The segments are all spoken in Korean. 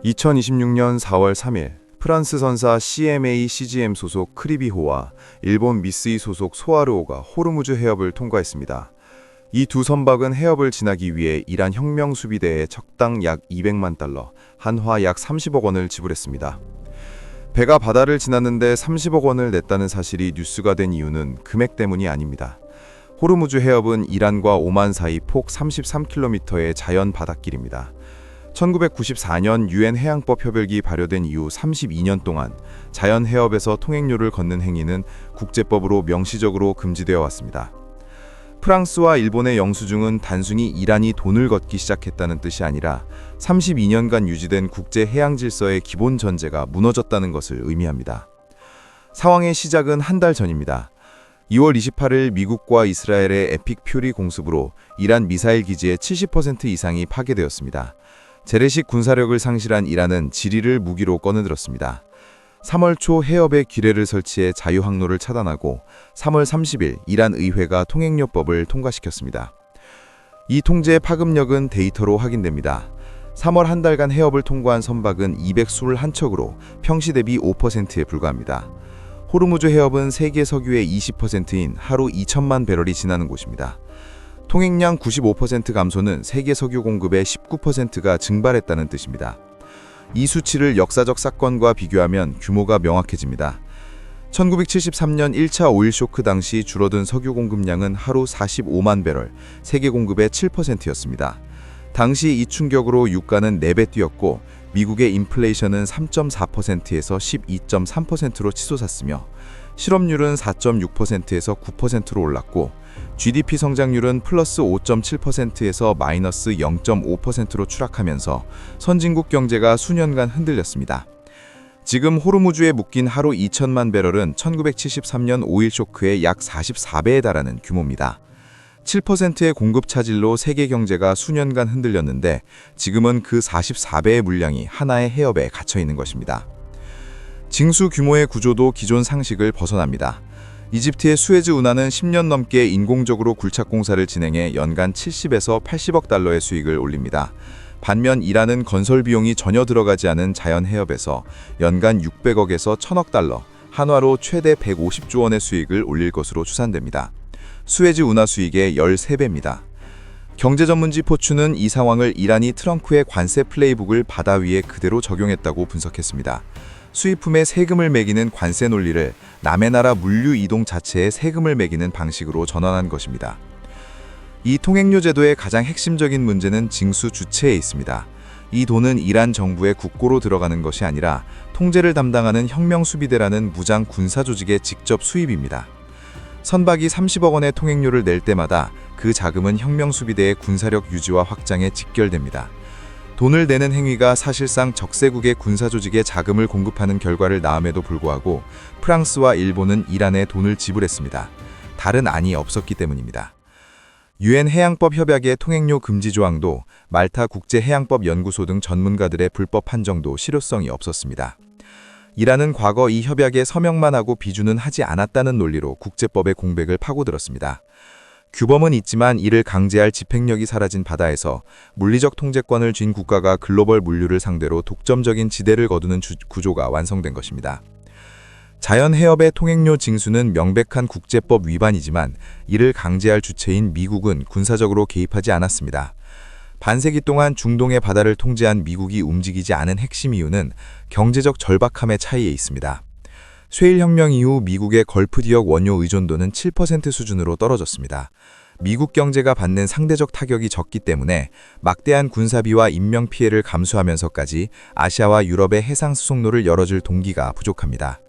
2026년 4월 3일 프랑스 선사 CMA CGM 소속 크리비호와 일본 미쓰이 소속 소하르호가 호르무즈 해협을 통과했습니다. 이 두 선박은 해협을 지나기 위해 이란 혁명 수비대에 척당 약 200만 달러, 한화 약 30억 원을 지불했습니다. 배가 바다를 지났는데 30억 원을 냈다는 사실이 뉴스가 된 이유는 금액 때문이 아닙니다. 호르무즈 해협은 이란과 오만 사이 폭 33km의 자연 바닷길입니다. 1994년 유엔 해양법 협약이 발효된 이후 32년 동안 자연 해협에서 통행료를 걷는 행위는 국제법으로 명시적으로 금지되어 왔습니다. 프랑스와 일본의 영수증은 단순히 이란이 돈을 걷기 시작했다는 뜻이 아니라 32년간 유지된 국제 해양 질서의 기본 전제가 무너졌다는 것을 의미합니다. 상황의 시작은 한 달 전입니다. 2월 28일 미국과 이스라엘의 에픽 퓨리 공습으로 이란 미사일 기지의 70% 이상이 파괴되었습니다. 재래식 군사력을 상실한 이란은 지리를 무기로 꺼내들었습니다. 3월 초 해협에 기뢰를 설치해 자유항로를 차단하고 3월 30일 이란 의회가 통행료법을 통과시켰습니다. 이 통제의 파급력은 데이터로 확인됩니다. 3월 한 달간 해협을 통과한 선박은 221척으로 평시 대비 5%에 불과합니다. 호르무즈 해협은 세계 석유의 20%인 하루 2천만 배럴이 지나는 곳입니다. 통행량 95% 감소는 세계 석유 공급의 19%가 증발했다는 뜻입니다. 이 수치를 역사적 사건과 비교하면 규모가 명확해집니다. 1973년 1차 오일 쇼크 당시 줄어든 석유 공급량은 하루 45만 배럴, 세계 공급의 7%였습니다. 당시 이 충격으로 유가는 4배 뛰었고 미국의 인플레이션은 3.4%에서 12.3%로 치솟았으며 실업률은 4.6%에서 9%로 올랐고 GDP 성장률은 플러스 5.7%에서 마이너스 0.5%로 추락하면서 선진국 경제가 수년간 흔들렸습니다. 지금 호르무즈에 묶인 하루 2천만 배럴은 1973년 오일 쇼크의 약 44배에 달하는 규모입니다. 7%의 공급 차질로 세계 경제가 수년간 흔들렸는데 지금은 그 44배의 물량이 하나의 해협에 갇혀 있는 것입니다. 징수 규모의 구조도 기존 상식을 벗어납니다. 이집트의 수에즈 운하는 10년 넘게 인공적으로 굴착 공사를 진행해 연간 70에서 80억 달러의 수익을 올립니다. 반면 이란은 건설 비용이 전혀 들어가지 않은 자연 해협에서 연간 600억에서 1000억 달러, 한화로 최대 150조 원의 수익을 올릴 것으로 추산됩니다. 수에즈 운하 수익의 13배입니다. 경제전문지 포추는 이 상황을 이란이 트럼프의 관세 플레이북을 바다 위에 그대로 적용했다고 분석했습니다. 수입품에 세금을 매기는 관세 논리를 남의 나라 물류 이동 자체에 세금을 매기는 방식으로 전환한 것입니다. 이 통행료 제도의 가장 핵심적인 문제는 징수 주체에 있습니다. 이 돈은 이란 정부의 국고로 들어가는 것이 아니라 통제를 담당하는 혁명 수비대라는 무장 군사 조직의 직접 수입입니다. 선박이 30억 원의 통행료를 낼 때마다 그 자금은 혁명 수비대의 군사력 유지와 확장에 직결됩니다. 돈을 내는 행위가 사실상 적세국의 군사조직에 자금을 공급하는 결과를 낳음에도 불구하고 프랑스와 일본은 이란에 돈을 지불했습니다. 다른 안이 없었기 때문입니다. 유엔 해양법 협약의 통행료 금지 조항도 말타 국제해양법 연구소 등 전문가들의 불법 판정도 실효성이 없었습니다. 이란은 과거 이 협약에 서명만 하고 비준은 하지 않았다는 논리로 국제법의 공백을 파고들었습니다. 규범은 있지만 이를 강제할 집행력이 사라진 바다에서 물리적 통제권을 쥔 국가가 글로벌 물류를 상대로 독점적인 지대를 거두는 구조가 완성된 것입니다. 자연 해협의 통행료 징수는 명백한 국제법 위반이지만 이를 강제할 주체인 미국은 군사적으로 개입하지 않았습니다. 반세기 동안 중동의 바다를 통제한 미국이 움직이지 않은 핵심 이유는 경제적 절박함의 차이에 있습니다. 셰일혁명 이후 미국의 걸프 지역 원유 의존도는 7% 수준으로 떨어졌습니다. 미국 경제가 받는 상대적 타격이 적기 때문에 막대한 군사비와 인명피해를 감수하면서까지 아시아와 유럽의 해상 수송로를 열어줄 동기가 부족합니다.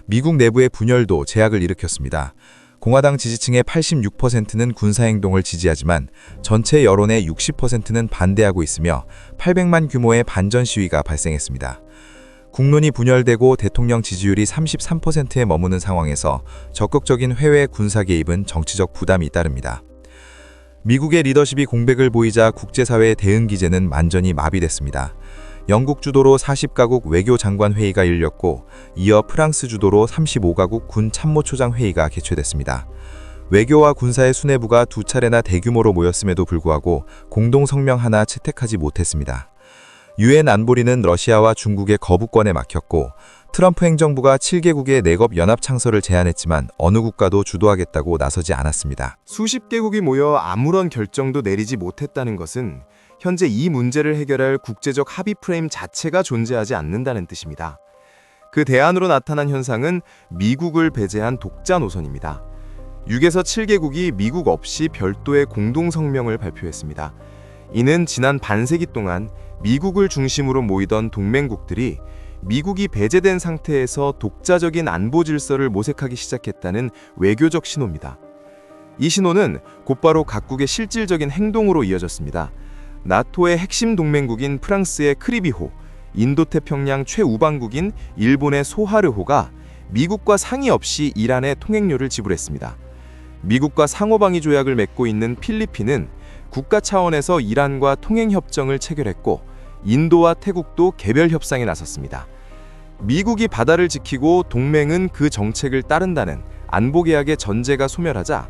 미국 내부의 분열도 제약을 일으켰습니다. 공화당 지지층의 86%는 군사행동을 지지하지만 전체 여론의 60%는 반대하고 있으며 800만 규모의 반전 시위가 발생했습니다. 국론이 분열되고 대통령 지지율이 33%에 머무는 상황에서 적극적인 해외 군사 개입은 정치적 부담이 따릅니다. 미국의 리더십이 공백을 보이자 국제사회의 대응 기제는 완전히 마비됐습니다. 영국 주도로 40가국 외교장관 회의가 열렸고 이어 프랑스 주도로 35가국 군 참모총장 회의가 개최됐습니다. 외교와 군사의 수뇌부가 두 차례나 대규모로 모였음에도 불구하고 공동 성명 하나 채택하지 못했습니다. 유엔 안보리는 러시아와 중국의 거부권에 막혔고 트럼프 행정부가 7개국의 내겁 연합 창설을 제안했지만 어느 국가도 주도하겠다고 나서지 않았습니다. 수십 개국이 모여 아무런 결정도 내리지 못했다는 것은 현재 이 문제를 해결할 국제적 합의 프레임 자체가 존재하지 않는다는 뜻입니다. 그 대안으로 나타난 현상은 미국을 배제한 독자 노선입니다. 6에서 7개국이 미국 없이 별도의 공동성명을 발표했습니다. 이는 지난 반세기 동안 미국을 중심으로 모이던 동맹국들이 미국이 배제된 상태에서 독자적인 안보 질서를 모색하기 시작했다는 외교적 신호입니다. 이 신호는 곧바로 각국의 실질적인 행동으로 이어졌습니다. 나토의 핵심 동맹국인 프랑스의 크리비호, 인도태평양 최우방국인 일본의 소하르호가 미국과 상의 없이 이란에 통행료를 지불했습니다. 미국과 상호방위 조약을 맺고 있는 필리핀은 국가 차원에서 이란과 통행협정을 체결했고 인도와 태국도 개별 협상에 나섰습니다. 미국이 바다를 지키고 동맹은 그 정책을 따른다는 안보계약의 전제가 소멸하자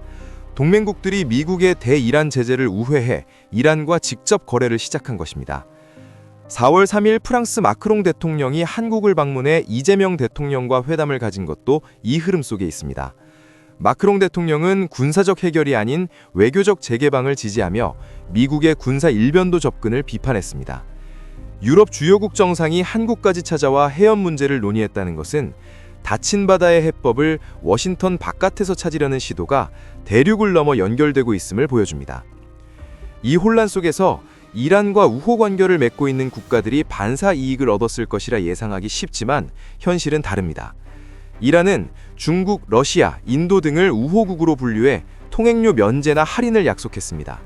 동맹국들이 미국의 대이란 제재를 우회해 이란과 직접 거래를 시작한 것입니다. 4월 3일 프랑스 마크롱 대통령이 한국을 방문해 이재명 대통령과 회담을 가진 것도 이 흐름 속에 있습니다. 마크롱 대통령은 군사적 해결이 아닌 외교적 재개방을 지지하며 미국의 군사 일변도 접근을 비판했습니다. 유럽 주요국 정상이 한국까지 찾아와 해협 문제를 논의했다는 것은 닫힌 바다의 해법을 워싱턴 바깥에서 찾으려는 시도가 대륙을 넘어 연결되고 있음을 보여줍니다. 이 혼란 속에서 이란과 우호 관계를 맺고 있는 국가들이 반사 이익을 얻었을 것이라 예상하기 쉽지만 현실은 다릅니다. 이란은 중국, 러시아, 인도 등을 우호국으로 분류해 통행료 면제나 할인을 약속했습니다.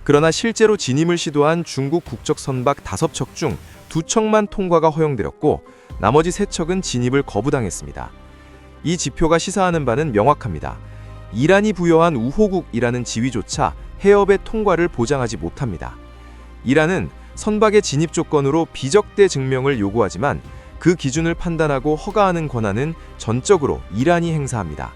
그러나 실제로 진입을 시도한 중국 국적 선박 5척 중 2척만 통과가 허용되었고 나머지 3척은 진입을 거부당했습니다. 이 지표가 시사하는 바는 명확합니다. 이란이 부여한 우호국이라는 지위조차 해협의 통과를 보장하지 못합니다. 이란은 선박의 진입 조건으로 비적대 증명을 요구하지만 그 기준을 판단하고 허가하는 권한은 전적으로 이란이 행사합니다.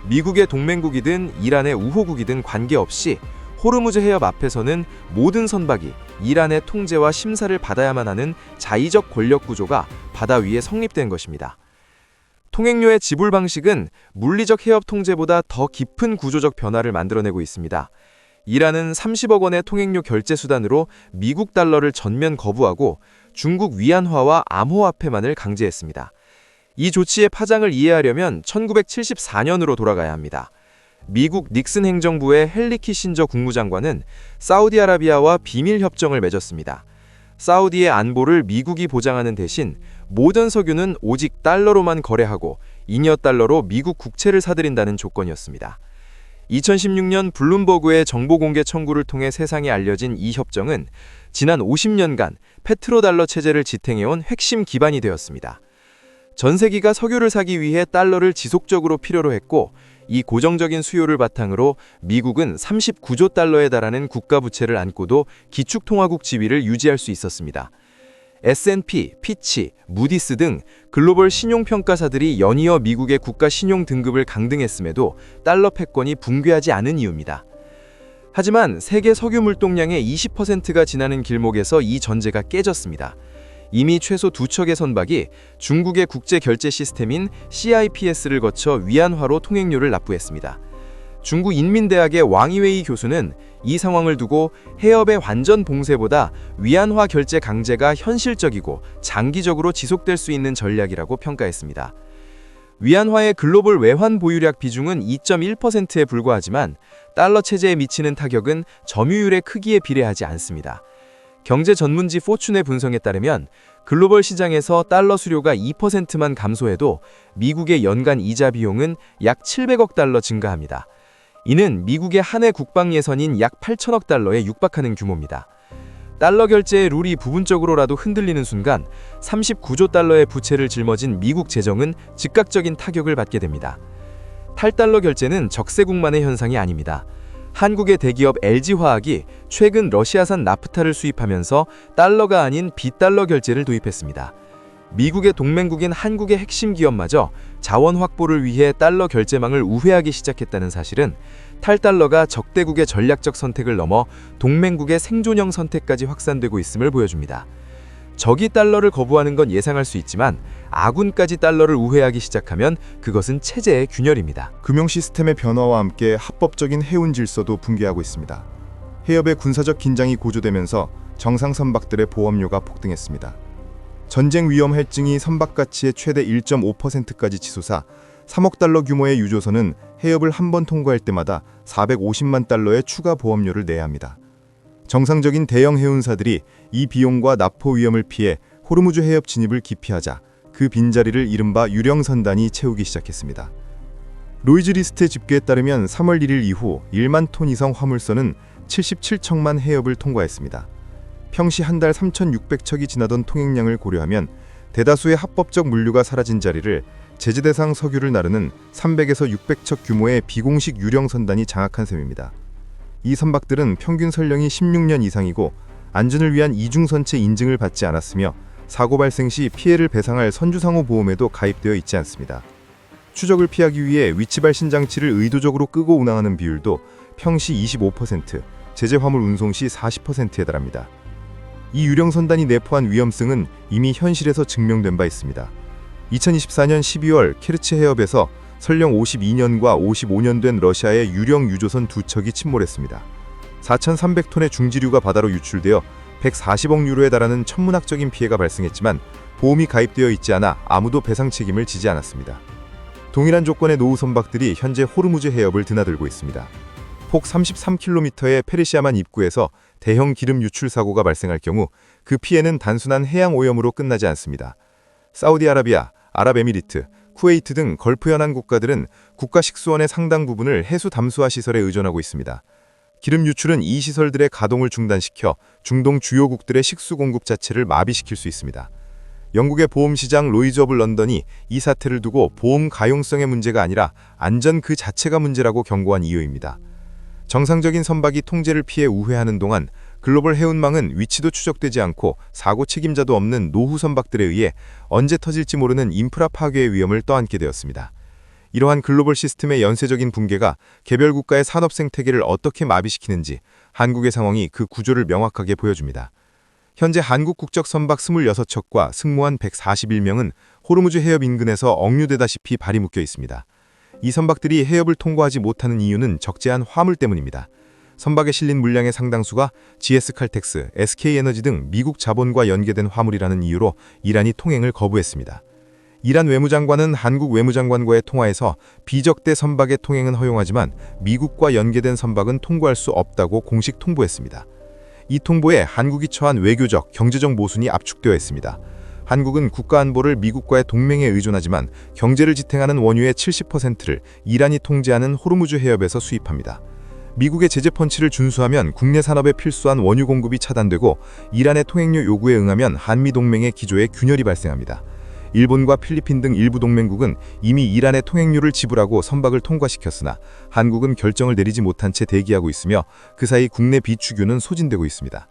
미국의 동맹국이든 이란의 우호국이든 관계없이 호르무즈 해협 앞에서는 모든 선박이 이란의 통제와 심사를 받아야만 하는 자의적 권력 구조가 바다 위에 성립된 것입니다. 통행료의 지불 방식은 물리적 해협 통제보다 더 깊은 구조적 변화를 만들어내고 있습니다. 이란은 30억 원의 통행료 결제 수단으로 미국 달러를 전면 거부하고 중국 위안화와 암호화폐만을 강제했습니다. 이 조치의 파장을 이해하려면 1974년으로 돌아가야 합니다. 미국 닉슨 행정부의 헨리 키신저 국무장관은 사우디아라비아와 비밀협정을 맺었습니다. 사우디의 안보를 미국이 보장하는 대신 모든 석유는 오직 달러로만 거래하고 잉여 달러로 미국 국채를 사들인다는 조건이었습니다. 2016년 블룸버그의 정보공개 청구를 통해 세상에 알려진 이 협정은 지난 50년간 페트로달러 체제를 지탱해온 핵심 기반이 되었습니다. 전 세계가 석유를 사기 위해 달러를 지속적으로 필요로 했고 이 고정적인 수요를 바탕으로 미국은 39조 달러에 달하는 국가부채를 안고도 기축통화국 지위를 유지할 수 있었습니다. S&P, 피치, 무디스 등 글로벌 신용평가사들이 연이어 미국의 국가 신용 등급을 강등했음에도 달러 패권이 붕괴하지 않은 이유입니다. 하지만 세계 석유 물동량의 20%가 지나는 길목에서 이 전제가 깨졌습니다. 이미 최소 2척의 선박이 중국의 국제 결제 시스템인 CIPS를 거쳐 위안화로 통행료를 납부했습니다. 중국 인민대학의 왕이웨이 교수는 이 상황을 두고 해협의 완전 봉쇄보다 위안화 결제 강제가 현실적이고 장기적으로 지속될 수 있는 전략이라고 평가했습니다. 위안화의 글로벌 외환 보유량 비중은 2.1%에 불과하지만 달러 체제에 미치는 타격은 점유율의 크기에 비례하지 않습니다. 경제 전문지 포춘의 분석에 따르면 글로벌 시장에서 달러 수요가 2%만 감소해도 미국의 연간 이자 비용은 약 700억 달러 증가합니다. 이는 미국의 한 해 국방 예산인 약 8천억 달러에 육박하는 규모입니다. 달러 결제의 룰이 부분적으로라도 흔들리는 순간 39조 달러의 부채를 짊어진 미국 재정은 즉각적인 타격을 받게 됩니다. 탈달러 결제는 적세국만의 현상이 아닙니다. 한국의 대기업 LG화학이 최근 러시아산 나프타를 수입하면서 달러가 아닌 비달러 결제를 도입했습니다. 미국의 동맹국인 한국의 핵심 기업마저 자원 확보를 위해 달러 결제망을 우회하기 시작했다는 사실은 탈달러가 적대국의 전략적 선택을 넘어 동맹국의 생존형 선택까지 확산되고 있음을 보여줍니다. 적이 달러를 거부하는 건 예상할 수 있지만 아군까지 달러를 우회하기 시작하면 그것은 체제의 균열입니다. 금융 시스템의 변화와 함께 합법적인 해운 질서도 붕괴하고 있습니다. 해협의 군사적 긴장이 고조되면서 정상 선박들의 보험료가 폭등했습니다. 전쟁 위험 할증이 선박 가치의 최대 1.5%까지 치솟아 3억 달러 규모의 유조선은 해협을 한 번 통과할 때마다 450만 달러의 추가 보험료를 내야 합니다. 정상적인 대형 해운사들이 이 비용과 납포 위험을 피해 호르무즈 해협 진입을 기피하자 그 빈자리를 이른바 유령선단이 채우기 시작했습니다. 로이즈 리스트 집계에 따르면 3월 1일 이후 1만 톤 이상 화물선은 77척만 해협을 통과했습니다. 평시 한 달 3,600척이 지나던 통행량을 고려하면 대다수의 합법적 물류가 사라진 자리를 제재 대상 석유를 나르는 300에서 600척 규모의 비공식 유령선단이 장악한 셈입니다. 이 선박들은 평균 선령이 16년 이상이고 안전을 위한 이중선체 인증을 받지 않았으며 사고 발생 시 피해를 배상할 선주상호 보험에도 가입되어 있지 않습니다. 추적을 피하기 위해 위치 발신 장치를 의도적으로 끄고 운항하는 비율도 평시 25%, 제재 화물 운송 시 40%에 달합니다. 이 유령선단이 내포한 위험성은 이미 현실에서 증명된 바 있습니다. 2024년 12월 케르치 해협에서 설령 52년과 55년 된 러시아의 유령 유조선 2척이 침몰했습니다. 4,300톤의 중지류가 바다로 유출되어 140억 유로에 달하는 천문학적인 피해가 발생했지만 보험이 가입되어 있지 않아 아무도 배상 책임을 지지 않았습니다. 동일한 조건의 노후 선박들이 현재 호르무즈 해협을 드나들고 있습니다. 폭 33km의 페르시아만 입구에서 대형 기름 유출 사고가 발생할 경우 그 피해는 단순한 해양 오염으로 끝나지 않습니다. 사우디아라비아, 아랍에미리트, 쿠웨이트 등 걸프 연안 국가들은 국가 식수원의 상당 부분을 해수 담수화 시설에 의존하고 있습니다. 기름 유출은 이 시설들의 가동을 중단시켜 중동 주요국들의 식수 공급 자체를 마비시킬 수 있습니다. 영국의 보험시장 로이즈 오브 런던이 이 사태를 두고 보험 가용성의 문제가 아니라 안전 그 자체가 문제라고 경고한 이유입니다. 정상적인 선박이 통제를 피해 우회하는 동안 글로벌 해운망은 위치도 추적되지 않고 사고 책임자도 없는 노후 선박들에 의해 언제 터질지 모르는 인프라 파괴의 위험을 떠안게 되었습니다. 이러한 글로벌 시스템의 연쇄적인 붕괴가 개별 국가의 산업 생태계를 어떻게 마비시키는지 한국의 상황이 그 구조를 명확하게 보여줍니다. 현재 한국 국적 선박 26척과 승무원 141명은 호르무즈 해협 인근에서 억류되다시피 발이 묶여 있습니다. 이 선박들이 해협을 통과하지 못하는 이유는 적재한 화물 때문입니다. 선박에 실린 물량의 상당수가 GS칼텍스, SK에너지 등 미국 자본과 연계된 화물이라는 이유로 이란이 통행을 거부했습니다. 이란 외무장관은 한국 외무장관과의 통화에서 비적대 선박의 통행은 허용하지만 미국과 연계된 선박은 통과할 수 없다고 공식 통보했습니다. 이 통보에 한국이 처한 외교적, 경제적 모순이 압축되어 있습니다. 한국은 국가안보를 미국과의 동맹에 의존하지만 경제를 지탱하는 원유의 70%를 이란이 통제하는 호르무즈 해협에서 수입합니다. 미국의 제재 펀치를 준수하면 국내 산업에 필수한 원유 공급이 차단되고 이란의 통행료 요구에 응하면 한미 동맹의 기조에 균열이 발생합니다. 일본과 필리핀 등 일부 동맹국은 이미 이란의 통행료를 지불하고 선박을 통과시켰으나 한국은 결정을 내리지 못한 채 대기하고 있으며 그 사이 국내 비축유는 소진되고 있습니다.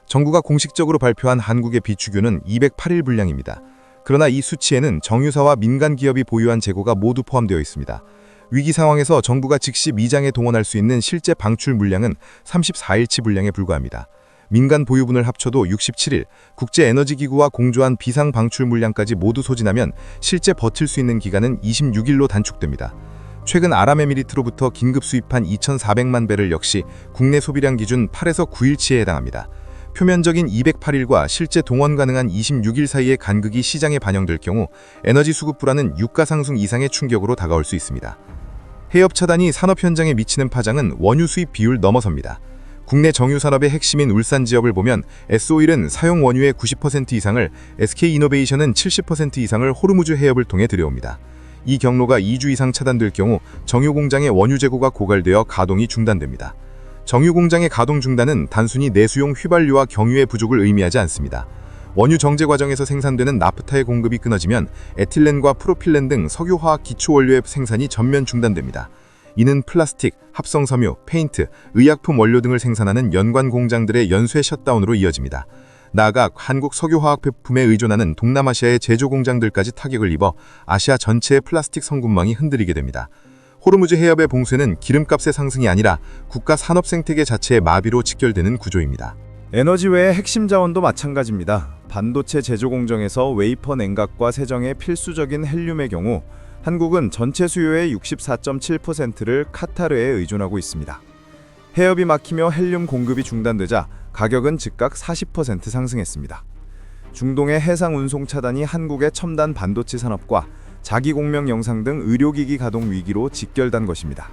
정부가 공식적으로 발표한 한국의 비축유는 208일 분량입니다. 그러나 이 수치에는 정유사와 민간 기업이 보유한 재고가 모두 포함되어 있습니다. 위기 상황에서 정부가 즉시 미장에 동원할 수 있는 실제 방출 물량은 34일치 분량에 불과합니다. 민간 보유분을 합쳐도 67일, 국제에너지기구와 공조한 비상 방출 물량까지 모두 소진하면 실제 버틸 수 있는 기간은 26일로 단축됩니다. 최근 아랍에미리트로부터 긴급 수입한 2,400만 배럴 역시 국내 소비량 기준 8에서 9일치에 해당합니다. 표면적인 208일과 실제 동원 가능한 26일 사이의 간극이 시장에 반영될 경우 에너지 수급 불안은 유가 상승 이상의 충격으로 다가올 수 있습니다. 해협 차단이 산업 현장에 미치는 파장은 원유 수입 비율 넘어섭니다. 국내 정유산업의 핵심인 울산 지역을 보면 S-오일은 사용 원유의 90% 이상을, SK이노베이션은 70% 이상을 호르무즈 해협을 통해 들여옵니다. 이 경로가 2주 이상 차단될 경우 정유 공장의 원유 재고가 고갈되어 가동이 중단됩니다. 정유 공장의 가동 중단은 단순히 내수용 휘발유와 경유의 부족을 의미하지 않습니다. 원유 정제 과정에서 생산되는 나프타의 공급이 끊어지면 에틸렌과 프로필렌 등 석유화학 기초원료의 생산이 전면 중단됩니다. 이는 플라스틱, 합성섬유, 페인트, 의약품 원료 등을 생산하는 연관 공장들의 연쇄 셧다운으로 이어집니다. 나아가 한국 석유화학 제품에 의존하는 동남아시아의 제조 공장들까지 타격을 입어 아시아 전체의 플라스틱 성분망이 흔들리게 됩니다. 호르무즈 해협의 봉쇄는 기름값의 상승이 아니라 국가 산업 생태계 자체의 마비로 직결되는 구조입니다. 에너지 외의 핵심 자원도 마찬가지입니다. 반도체 제조 공정에서 웨이퍼 냉각과 세정의 필수적인 헬륨의 경우 한국은 전체 수요의 64.7%를 카타르에 의존하고 있습니다. 해협이 막히며 헬륨 공급이 중단되자 가격은 즉각 40% 상승했습니다. 중동의 해상 운송 차단이 한국의 첨단 반도체 산업과 자기 공명 영상 등 의료기기 가동 위기로 직결된 것입니다.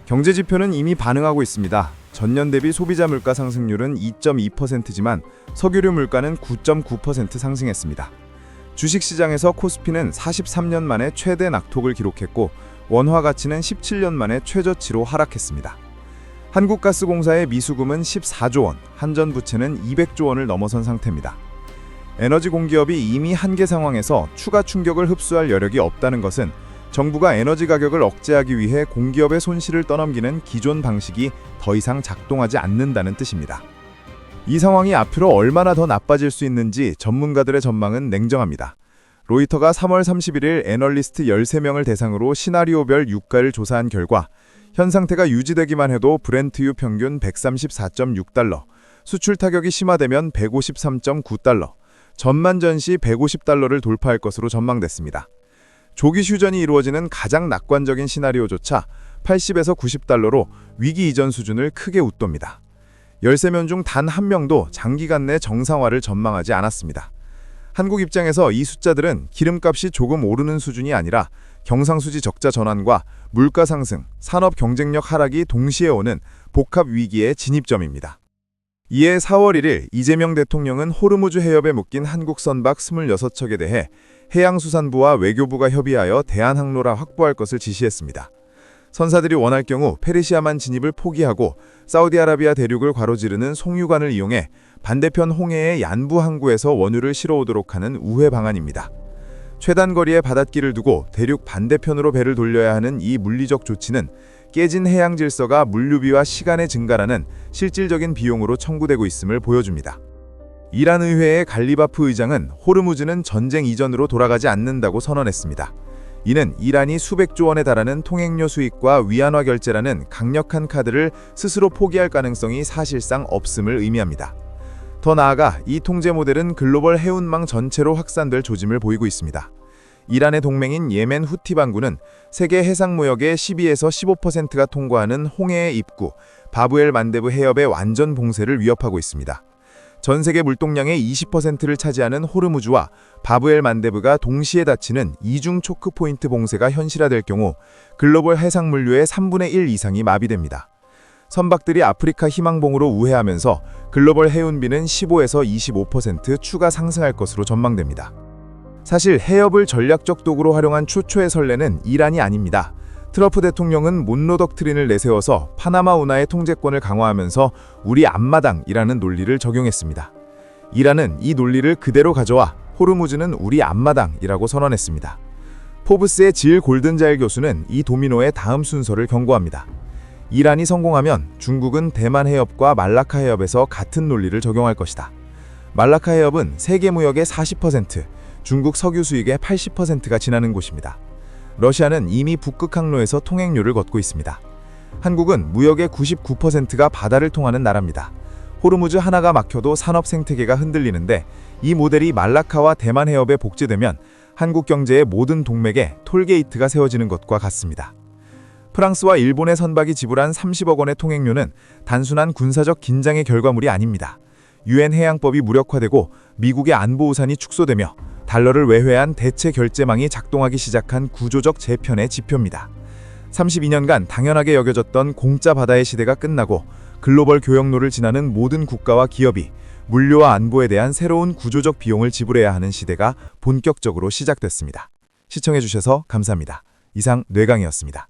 경제 지표는 이미 반응하고 있습니다. 전년 대비 소비자 물가 상승률은 2.2%지만 석유류 물가는 9.9% 상승했습니다. 주식시장에서 코스피는 43년 만에 최대 낙폭을 기록했고 원화 가치는 17년 만에 최저치로 하락했습니다. 한국가스공사의 미수금은 14조 원, 한전부채는 200조 원을 넘어선 상태입니다. 에너지 공기업이 이미 한계 상황에서 추가 충격을 흡수할 여력이 없다는 것은 정부가 에너지 가격을 억제하기 위해 공기업의 손실을 떠넘기는 기존 방식이 더 이상 작동하지 않는다는 뜻입니다. 이 상황이 앞으로 얼마나 더 나빠질 수 있는지 전문가들의 전망은 냉정합니다. 로이터가 3월 31일 애널리스트 13명을 대상으로 시나리오별 유가를 조사한 결과 현 상태가 유지되기만 해도 브렌트유 평균 134.6달러, 수출 타격이 심화되면 153.9달러, 전만전 시 150달러를 돌파할 것으로 전망됐습니다. 조기 휴전이 이루어지는 가장 낙관적인 시나리오조차 80에서 90달러로 위기 이전 수준을 크게 웃돕니다. 13명 중 단 한 명도 장기간 내 정상화를 전망하지 않았습니다. 한국 입장에서 이 숫자들은 기름값이 조금 오르는 수준이 아니라 경상수지 적자 전환과 물가 상승, 산업 경쟁력 하락이 동시에 오는 복합 위기의 진입점입니다. 이에 4월 1일 이재명 대통령은 호르무즈 해협에 묶인 한국 선박 26척에 대해 해양수산부와 외교부가 협의하여 대한항로라 확보할 것을 지시했습니다. 선사들이 원할 경우 페르시아만 진입을 포기하고 사우디아라비아 대륙을 가로지르는 송유관을 이용해 반대편 홍해의 얀부 항구에서 원유를 실어오도록 하는 우회 방안입니다. 최단 거리의 바닷길을 두고 대륙 반대편으로 배를 돌려야 하는 이 물리적 조치는 깨진 해양 질서가 물류비와 시간의 증가라는 실질적인 비용으로 청구되고 있음을 보여줍니다. 이란 의회의 갈리바프 의장은 호르무즈는 전쟁 이전으로 돌아가지 않는다고 선언했습니다. 이는 이란이 수백조 원에 달하는 통행료 수익과 위안화 결제라는 강력한 카드를 스스로 포기할 가능성이 사실상 없음을 의미합니다. 더 나아가 이 통제 모델은 글로벌 해운망 전체로 확산될 조짐을 보이고 있습니다. 이란의 동맹인 예멘 후티 반군은 세계 해상무역의 12에서 15%가 통과하는 홍해의 입구, 바브엘 만데브 해협의 완전 봉쇄를 위협하고 있습니다. 전 세계 물동량의 20%를 차지하는 호르무즈와 바브엘 만데브가 동시에 닫히는 이중 초크 포인트 봉쇄가 현실화될 경우 글로벌 해상 물류의 3분의 1 이상이 마비됩니다. 선박들이 아프리카 희망봉으로 우회하면서 글로벌 해운비는 15에서 25% 추가 상승할 것으로 전망됩니다. 사실 해협을 전략적 도구로 활용한 최초의 선례는 이란이 아닙니다. 트럼프 대통령은 몬로 덕트린을 내세워서 파나마 운하의 통제권을 강화하면서 우리 앞마당이라는 논리를 적용했습니다. 이란은 이 논리를 그대로 가져와 호르무즈는 우리 앞마당이라고 선언했습니다. 포브스의 질 골든자일 교수는 이 도미노의 다음 순서를 경고합니다. 이란이 성공하면 중국은 대만 해협과 말라카 해협에서 같은 논리를 적용할 것이다. 말라카 해협은 세계 무역의 40%, 중국 석유 수익의 80%가 지나는 곳입니다. 러시아는 이미 북극 항로에서 통행료를 걷고 있습니다. 한국은 무역의 99%가 바다를 통하는 나라입니다. 호르무즈 하나가 막혀도 산업 생태계가 흔들리는데 이 모델이 말라카와 대만 해협에 복제되면 한국 경제의 모든 동맥에 톨게이트가 세워지는 것과 같습니다. 프랑스와 일본의 선박이 지불한 30억 원의 통행료는 단순한 군사적 긴장의 결과물이 아닙니다. 유엔 해양법이 무력화되고 미국의 안보 우산이 축소되며 달러를 외회한 대체 결제망이 작동하기 시작한 구조적 재편의 지표입니다. 32년간 당연하게 여겨졌던 공짜 바다의 시대가 끝나고 글로벌 교역로를 지나는 모든 국가와 기업이 물류와 안보에 대한 새로운 구조적 비용을 지불해야 하는 시대가 본격적으로 시작됐습니다. 시청해주셔서 감사합니다. 이상 뇌강이었습니다.